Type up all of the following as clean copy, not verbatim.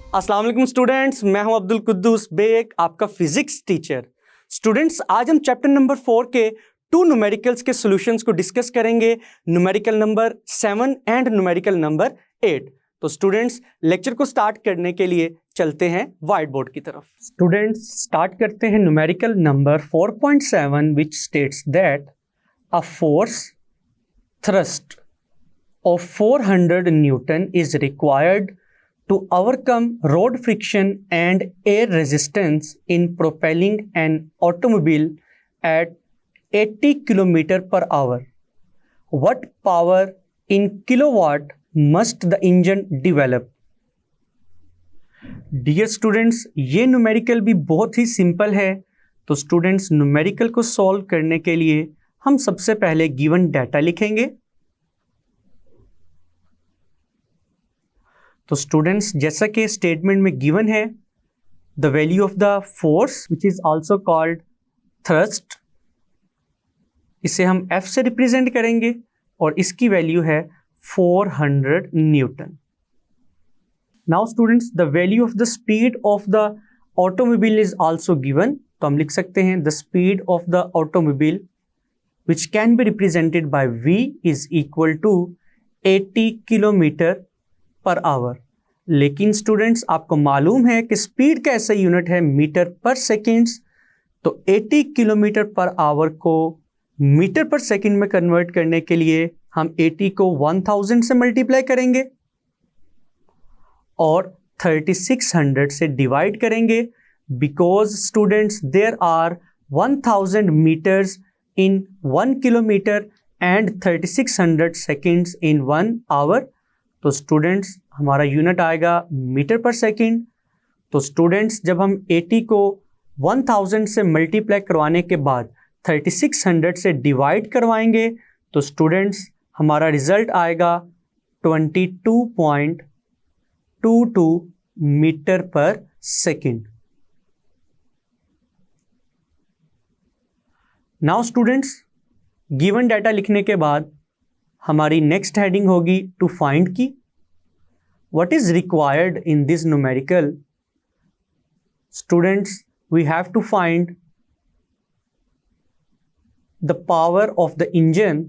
अस्सलाम वालेकुम स्टूडेंट्स, मैं हूं अब्दुल कुद्दूस बेग, आपका फिजिक्स टीचर। स्टूडेंट्स, आज हम चैप्टर नंबर 4 के 2 न्यूमेरिकल्स के सॉल्यूशंस को डिस्कस करेंगे, numerical number 7 and numerical number 8। तो स्टूडेंट्स, लेक्चर को स्टार्ट करने के लिए चलते हैं व्हाइट बोर्ड की तरफ। स्टूडेंट्स, स्टार्ट करते हैं numerical number 4.7 which states that a force thrust of 400 Newton is required to overcome road friction and air resistance in propelling an automobile at 80 km per hour. What power in kilowatt must the engine develop? Dear students, ये numerical भी बहुत ही simple है। तो students, numerical को solve करने के लिए हम सबसे पहले गिवन डाटा लिखेंगे। तो स्टूडेंट्स, जैसा कि स्टेटमेंट में गिवन है, the value of the force which is also called thrust, इसे हम F से रिप्रेजेंट करेंगे और इसकी वैल्यू है 400 Newton. Now students, the value of the speed of the automobile is also given. तो हम लिख सकते हैं the speed of the automobile which can be represented by V is equal to 80 kilometre per hour. लेकिन students, आपको मालूम है कि स्पीड का ऐसा यूनिट है मीटर पर सेकेंड्स। तो 80 किलोमीटर पर आवर को मीटर पर सेकेंड में कन्वर्ट करने के लिए हम 80 को 1000 से मल्टीप्लाई करेंगे और 3600 से डिवाइड करेंगे, because students there are 1000 metres in 1 kilometre and 3600 seconds in 1 hour। तो स्टूडेंट्स, हमारा यूनिट आएगा मीटर पर सेकेंड। तो स्टूडेंट्स, जब हम 80 को 1000 से मल्टीप्लाई करवाने के बाद 3600 से डिवाइड करवाएंगे, तो स्टूडेंट्स हमारा रिजल्ट आएगा 22.22 मीटर पर second. Now students, given data लिखने के बाद हमारी नेक्स्ट हेडिंग होगी टू फाइंड की what is required in this numerical. Students, we have to find the power of the engine.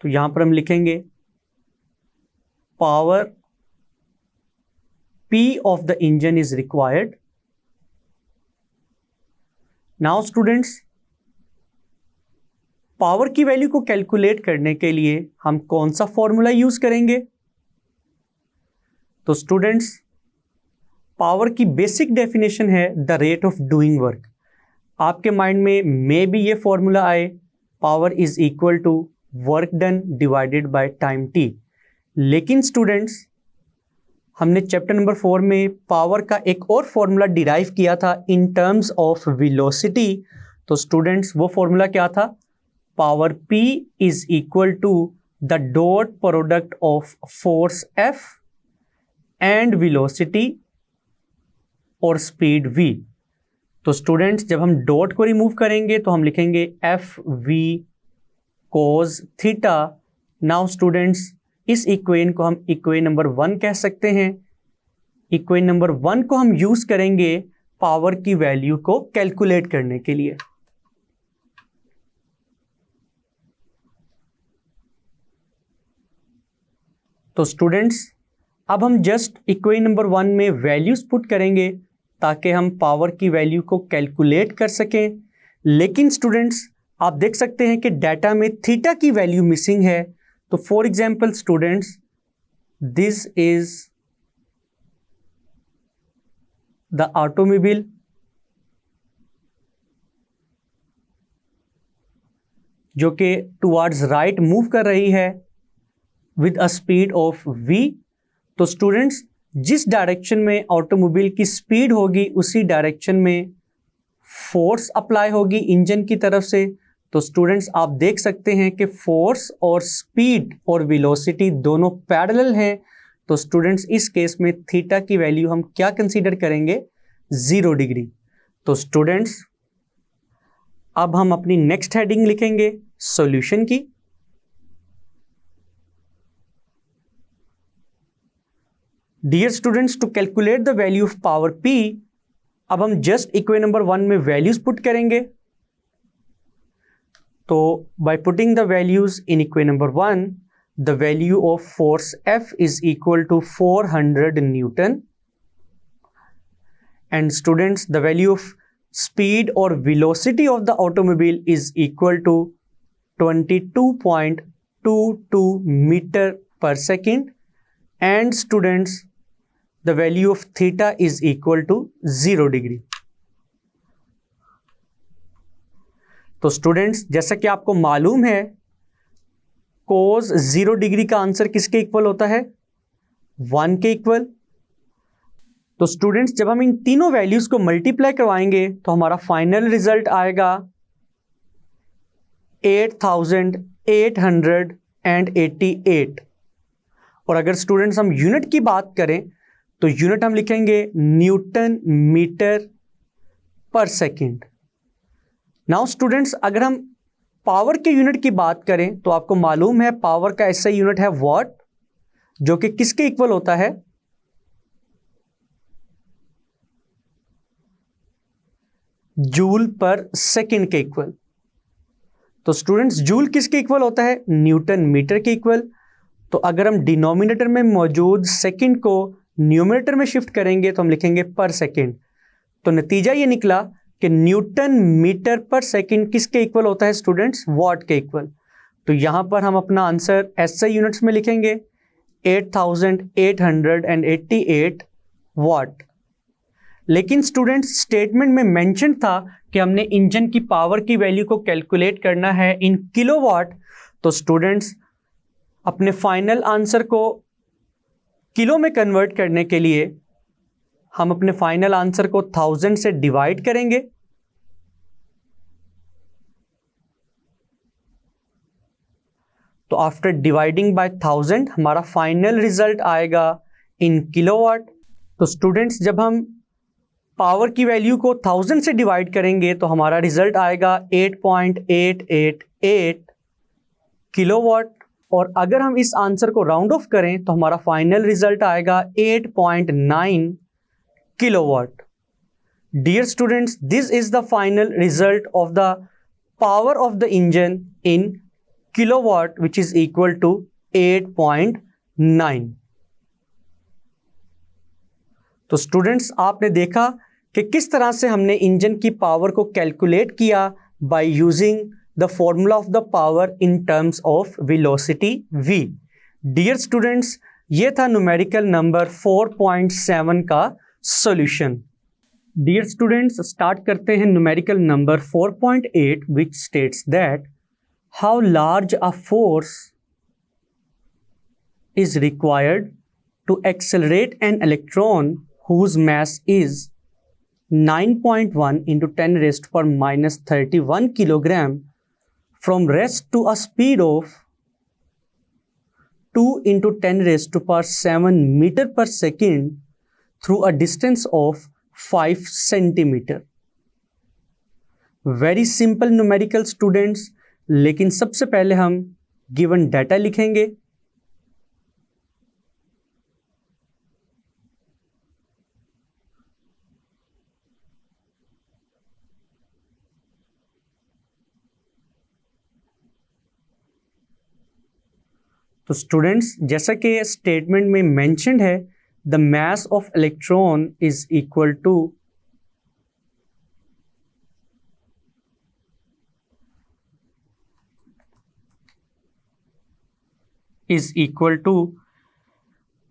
तो यहां पर हम लिखेंगे power P of the engine is required. Now students, power की वैल्यू को calculate करने के लिए हम कौन सा फॉर्मूला यूज करेंगे? तो स्टूडेंट्स, पावर की बेसिक डेफिनेशन है the rate of doing work. आपके माइंड में मे बी ये फॉर्मूला आए, power is equal to work done divided by time T. लेकिन स्टूडेंट्स, हमने चैप्टर नंबर 4 में पावर का एक और फॉर्मूला डिराइव किया था इन टर्म्स ऑफ वेलोसिटी। तो स्टूडेंट्स, वो फॉर्मूला क्या था? Power P is equal to the dot product of force F and velocity और स्पीड V। तो स्टूडेंट्स, जब हम डॉट को रिमूव करेंगे तो हम लिखेंगे FV cos theta. Now students, इस इक्वेशन को हम इक्वेशन नंबर 1 कह सकते हैं। इक्वेशन नंबर 1 को हम यूज करेंगे पावर की वैल्यू को कैलकुलेट करने के लिए। तो स्टूडेंट्स, अब हम जस्ट इक्वेशन नंबर 1 में वैल्यूज पुट करेंगे ताकि हम पावर की वैल्यू को कैलकुलेट कर सकें। लेकिन स्टूडेंट्स, आप देख सकते हैं कि डाटा में थीटा की वैल्यू मिसिंग है। तो for example students, this is the automobile जो कि टुवर्ड्स राइट मूव कर रही है with a speed of v। तो स्टूडेंट्स, जिस डायरेक्शन में ऑटोमोबाइल की स्पीड होगी उसी डायरेक्शन में फोर्स अप्लाई होगी इंजन की तरफ से। तो स्टूडेंट्स, आप देख सकते हैं कि फोर्स और स्पीड और वेलोसिटी दोनों पैरेलल हैं। तो स्टूडेंट्स, इस केस में थीटा की वैल्यू हम क्या कंसीडर करेंगे? 0 डिग्री। तो स्टूडेंट्स, अब हम अपनी नेक्स्ट हेडिंग लिखेंगे सॉल्यूशन की। Dear students, to calculate the value of power P, अब हम जस्ट इक्वेशन नंबर 1 में वैल्यूज पुट करेंगे। तो by putting the values in equation number 1, the value of force F is equal to 400 newton, and students the value of speed or velocity of the automobile is equal to 22.22 meter per second, and students the value of theta is equal to 0 degree. तो स्टूडेंट्स, जैसा कि आपको मालूम है, cos 0 degree का answer किसके equal होता है? 1 के इक्वल। तो स्टूडेंट्स, जब हम इन तीनों वैल्यूज को मल्टीप्लाई करवाएंगे तो हमारा फाइनल रिजल्ट आएगा 8888। और अगर स्टूडेंट्स हम यूनिट की बात करें तो यूनिट हम लिखेंगे न्यूटन मीटर पर सेकेंड। नाउ स्टूडेंट्स, अगर हम पावर के यूनिट की बात करें तो आपको मालूम है पावर का ऐसा यूनिट है वॉट, जो कि किसके इक्वल होता है? जूल पर सेकेंड के इक्वल। तो स्टूडेंट्स, जूल किसके इक्वल होता है? न्यूटन मीटर के इक्वल। तो अगर हम डिनोमिनेटर में मौजूद सेकेंड को न्यूमरेटर में शिफ्ट करेंगे तो हम लिखेंगे पर सेकेंड। तो नतीजा ये निकला कि न्यूटन मीटर पर सेकेंड किसके इक्वल होता है स्टूडेंट्स? वॉट के इक्वल। तो यहां पर हम अपना आंसर एसआई यूनिट्स में लिखेंगे 8888 वॉट। लेकिन स्टूडेंट्स, स्टेटमेंट में मेंशन था कि हमने इंजन की पावर की वैल्यू को कैलकुलेट करना है इन किलोवाट। तो स्टूडेंट्स, अपने फाइनल आंसर को किलो में कन्वर्ट करने के लिए हम अपने फाइनल आंसर को 1000 से डिवाइड करेंगे। तो आफ्टर डिवाइडिंग बाय 1000 हमारा फाइनल रिजल्ट आएगा इन किलोवाट। तो स्टूडेंट्स, जब हम पावर की वैल्यू को 1000 से डिवाइड करेंगे तो हमारा रिजल्ट आएगा 8.888 किलोवाट। और अगर हम इस आंसर को राउंड ऑफ करें तो हमारा फाइनल रिजल्ट आएगा 8.9 kilowatt. Dear students, this is the final result of the power of the engine in kilowatt, which is equal to 8.9। तो स्टूडेंट्स, आपने देखा कि किस तरह से हमने इंजन की पावर को कैलकुलेट किया by using the formula of the power in terms of velocity v। Dear students, ये था न्यूमेरिकल नंबर 4.7 का सॉल्यूशन। डियर स्टूडेंट्स, स्टार्ट करते हैं numerical number 4.8, which states that how large a force is required to accelerate an electron whose mass is 9.1 into 10 raised to power minus 31 kilogram from rest to a speed of 2 into 10 raised to power 7 meter per second through a distance of 5 centimeter. Very simple numerical students, लेकिन सबसे पहले हम given data लिखेंगे। तो स्टूडेंट्स, जैसा कि statement में मेंशन्ड है, the mass of electron is equal to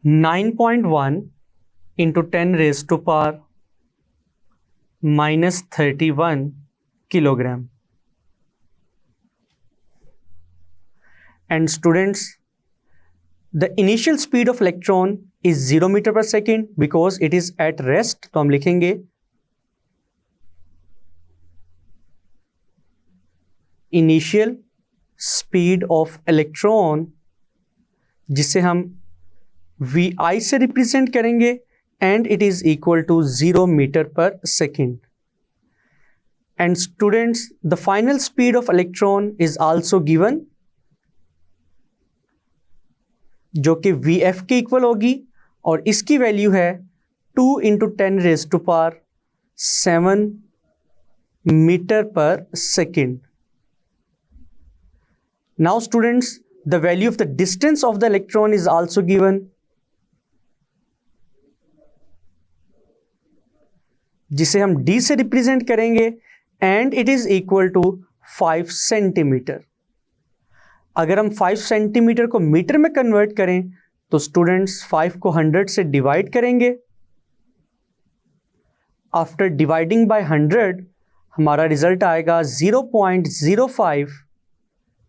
9.1 into 10 raised to power minus 31 kilogram. And students, the initial speed of electron is 0 meter per second because it is at rest. तो हम लिखेंगे initial speed of electron, जिसे हम vi से represent करेंगे, and it is equal to 0 meter per second. And students, the final speed of electron is also given, जो कि Vf के इक्वल होगी, और इसकी वैल्यू है 2 इंटू 10⁻⁷ मीटर पर second. Now students, the value of the distance of the electron is also given, जिसे हम d से रिप्रेजेंट करेंगे, and it is equal to 5 centimetre. अगर हम 5 सेंटीमीटर को मीटर में कन्वर्ट करें तो स्टूडेंट्स 5 को 100 से डिवाइड करेंगे। आफ्टर डिवाइडिंग बाय 100 हमारा रिजल्ट आएगा 0.05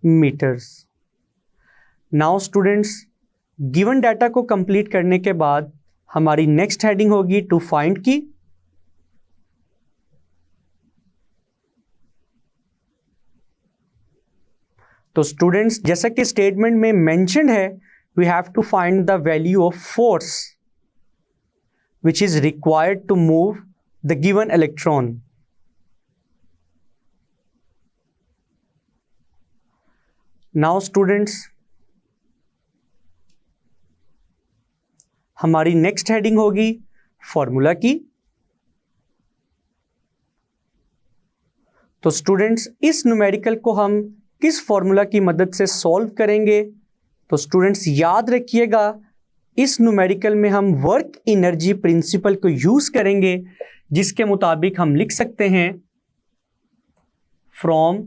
metres. Now students, given data को कंप्लीट करने के बाद हमारी नेक्स्ट हेडिंग होगी टू फाइंड की। तो स्टूडेंट्स, जैसा कि स्टेटमेंट में मेंशन्ड है, we have to find the value of force which is required to move the given electron. Now students, हमारी नेक्स्ट हेडिंग होगी फॉर्मूला की। तो स्टूडेंट्स, इस न्यूमेरिकल को हम किस फॉर्मूला की मदद से सॉल्व करेंगे? तो स्टूडेंट्स याद रखिएगा, इस न्यूमेरिकल में हम वर्क एनर्जी प्रिंसिपल को यूज करेंगे, जिसके मुताबिक हम लिख सकते हैं from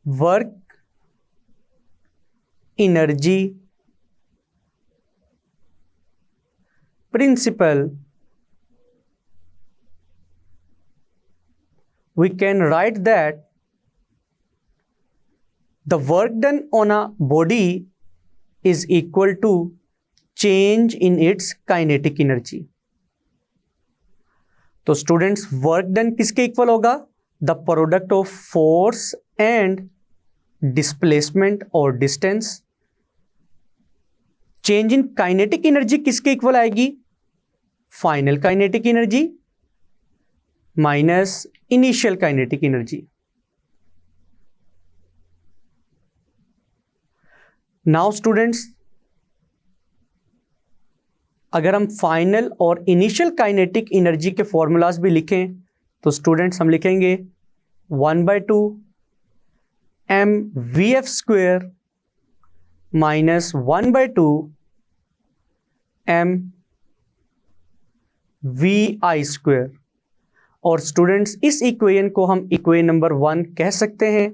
work energy principal we can write that the work done on a body is equal to change in its kinetic energy. तो स्टूडेंट्स, वर्क डन किसके इक्वल होगा? The product of force and displacement और distance. Change in kinetic energy किसके equal आएगी? Final kinetic energy minus initial kinetic energy. Now students, अगर हम final और initial kinetic energy के फॉर्मूलाज भी लिखें तो स्टूडेंट्स हम लिखेंगे 1/2 mvf² माइनस 1/2 mvi²। और स्टूडेंट्स, इस इक्वेशन को हम इक्वेशन नंबर 1 कह सकते हैं।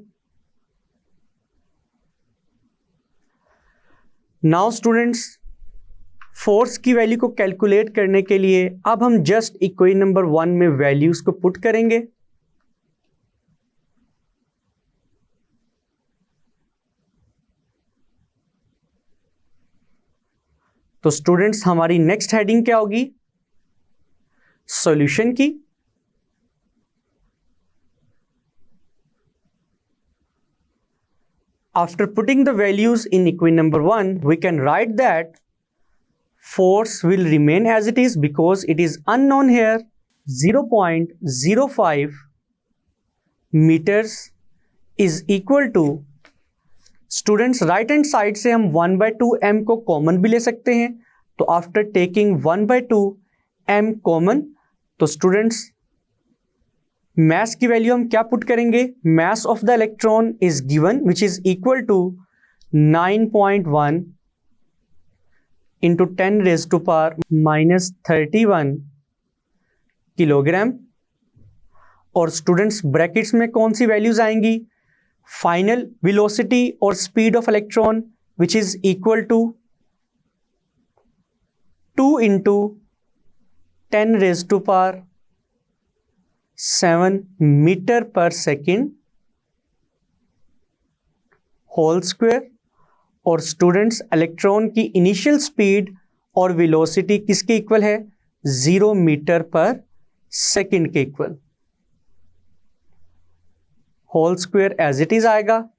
नाउ स्टूडेंट्स, फोर्स की वैल्यू को कैलकुलेट करने के लिए अब हम जस्ट इक्वेशन नंबर 1 में वैल्यूज को पुट करेंगे। तो स्टूडेंट्स, हमारी नेक्स्ट हेडिंग क्या होगी? सॉल्यूशन की। After putting the values in equation number 1, we can write that force will remain as it is because it is unknown here, 0.05 meters is equal to, students right hand side से हम 1/2 m को common भी ले सकते हैं। तो after taking 1/2 m common, तो students mass की वैल्यू हम क्या पुट करेंगे? Mass of the electron is given which is equal to 9.1 into 10⁻⁻31 kilogram. और स्टूडेंट्स, ब्रैकेट्स में कौन सी वैल्यूज आएंगी? फाइनल वेलोसिटी और speed of electron which is equal to 2 into 10⁻⁷ metre पर सेकेंड होल स्क्वायर। और स्टूडेंट्स, इलेक्ट्रॉन की initial speed और वेलोसिटी किसके इक्वल है? 0 मीटर पर सेकेंड के equal. Whole square as it is आएगा।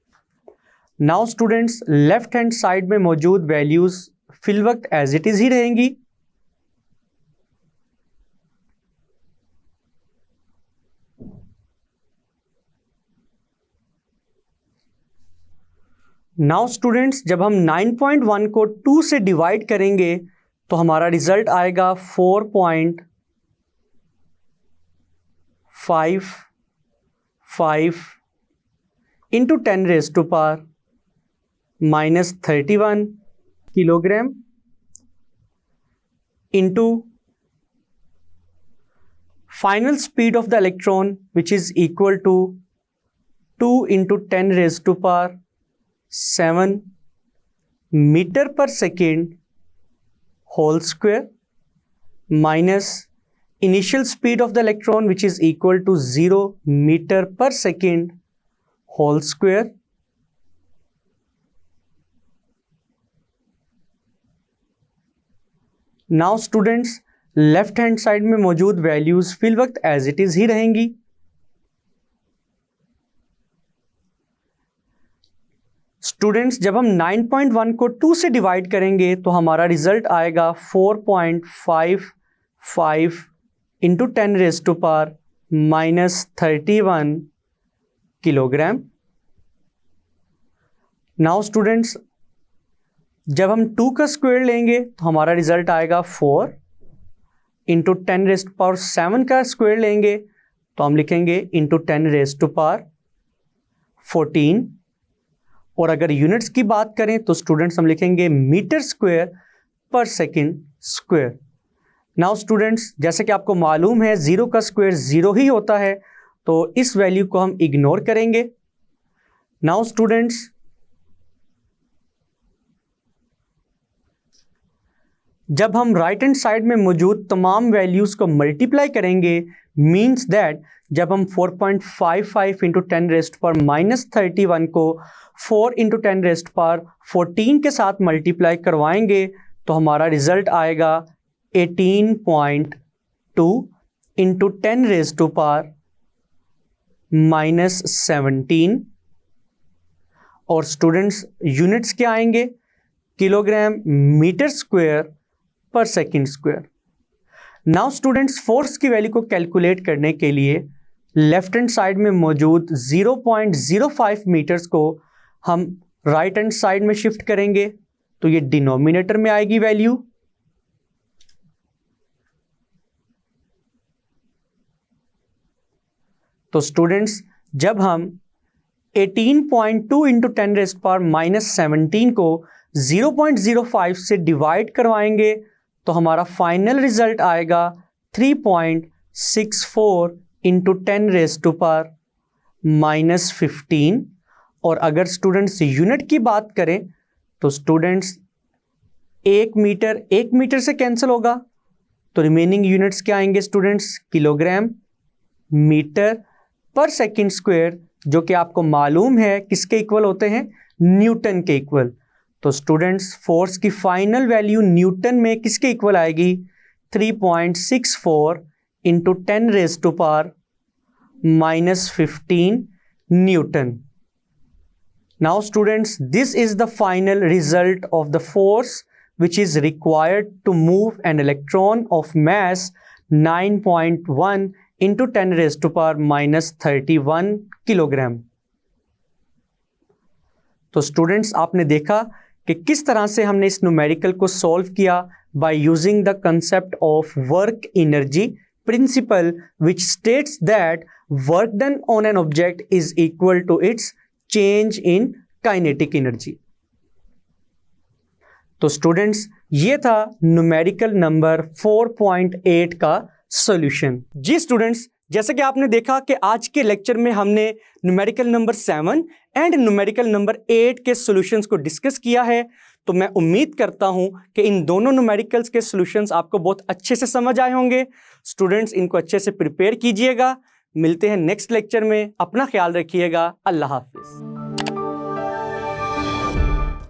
Now students, left hand side में मौजूद वैल्यूज फिल वक्त एज इट इज ही रहेंगी। नाउ स्टूडेंट्स, जब हम 9.1 को 2 से डिवाइड करेंगे तो हमारा रिजल्ट आएगा 4.55 into 10⁻⁻31 kilogram into final speed of the electron which is equal to 2 into 10⁻⁷ metre पर second whole square minus initial speed of the electron which is equal to 0 metre पर second whole square now students, left hand side में मौजूद values fill वक्त as it is ही रहेंगी। Students, जब हम 9.1 को 2 से डिवाइड करेंगे तो हमारा रिजल्ट आएगा 4.55 इंटू 10⁻⁻31 किलोग्राम। नाउ स्टूडेंट्स, जब हम 2 का स्क्वायर लेंगे तो हमारा रिजल्ट आएगा 4 इंटू 10⁻⁷ का स्क्वायर लेंगे तो हम लिखेंगे इंटू 10⁻14। और अगर यूनिट्स की बात करें तो स्टूडेंट्स हम लिखेंगे मीटर स्क्वायर पर सेकेंड स्क्वायर। नाउ स्टूडेंट्स, जैसे कि आपको मालूम है 0 का स्क्वायर 0 ही होता है, तो इस वैल्यू को हम इग्नोर करेंगे। नाउ स्टूडेंट्स, जब हम राइट हैंड साइड में मौजूद तमाम वैल्यूज को मल्टीप्लाई करेंगे, मीन्स दैट जब हम 4.55 इंटू 10⁻⁻31 को 4 इंटू 10⁻14 के साथ मल्टीप्लाई करवाएंगे तो हमारा रिजल्ट आएगा 18.2 इंटू 10⁻⁻17। और स्टूडेंट्स, यूनिट्स क्या आएंगे? किलोग्राम मीटर स्क्वायर पर second square. Now students, force की वैल्यू को कैलकुलेट करने के लिए लेफ्ट हैंड साइड में मौजूद 0.05 मीटर्स को हम राइट हैंड साइड में शिफ्ट करेंगे तो ये डिनोमिनेटर में आएगी वैल्यू। तो स्टूडेंट्स, जब हम 18.2 इंटू 10⁻⁻17 को 0.05 से डिवाइड करवाएंगे तो हमारा फाइनल रिजल्ट आएगा 3.64 इंटू 10⁻⁻15। और अगर स्टूडेंट्स यूनिट की बात करें तो स्टूडेंट्स 1 मीटर से कैंसिल होगा तो रिमेनिंग यूनिट्स क्या आएंगे स्टूडेंट्स? किलोग्राम मीटर पर सेकेंड स्क्वायर, जो कि आपको मालूम है किसके इक्वल होते हैं? न्यूटन के इक्वल। तो स्टूडेंट्स, फोर्स की फाइनल वैल्यू न्यूटन में किसके इक्वल आएगी? 3.64 into 10⁻⁻15 Newton. Now students, this is the final result of the force which is required to move an electron of mass 9.1 into 10⁻⁻31 kilogram. तो students, आपने देखा कि किस तरह से हमने इस न्यूमेरिकल को सॉल्व किया by using the concept of work energy principal which states that work done on an object is equal to its change in kinetic energy। तो स्टूडेंट्स, ये था न्यूमेरिकल नंबर 4.8 का सॉल्यूशन। जी स्टूडेंट्स, जैसे कि आपने देखा कि आज के लेक्चर में हमने numerical number 7 and numerical number 8 के सॉल्यूशंस को डिस्कस किया है। तो मैं उम्मीद करता हूं कि इन दोनों न्यूमेरिकल्स के सॉल्यूशंस आपको बहुत अच्छे से समझ आए होंगे। स्टूडेंट्स, इनको अच्छे से प्रिपेयर कीजिएगा। मिलते हैं नेक्स्ट लेक्चर में। अपना ख्याल रखिएगा। अल्लाह हाफिज़।